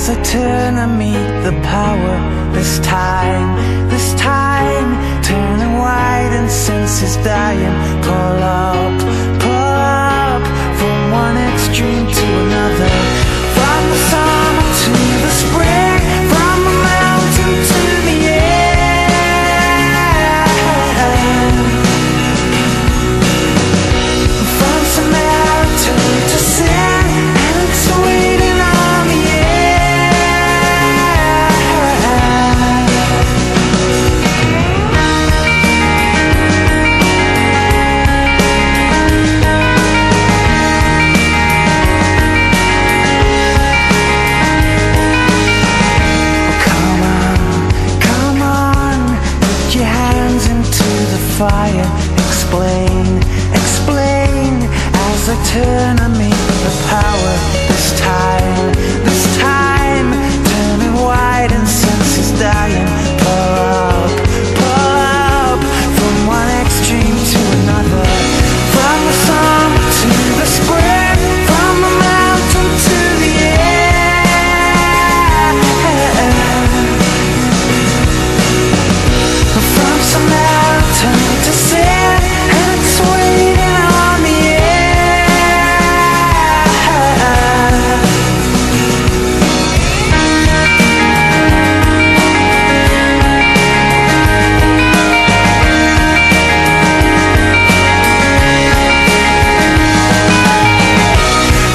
as I turn to meet the power. This time, turning white and senses dying. Pull up, from one extreme to another. From the summer to the spring, from the mountain to the air. From Samaritan to sin, and it's waiting on the fire. Explain as I turn to meet the power. This time, turning white and senses dying. Pull up, from one extreme to another. From the summer to the spring, from the mountain to the air. From Samaritan to sin, and it's waiting on the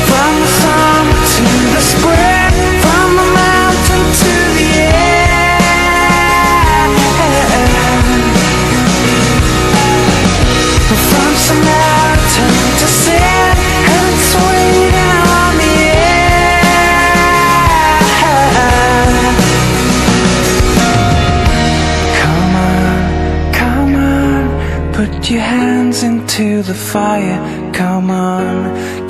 From the summer to the spring, from the mountain to the air. From Samaritan to sin, and it's waiting on the Come on, put your hands into the fire. Come on,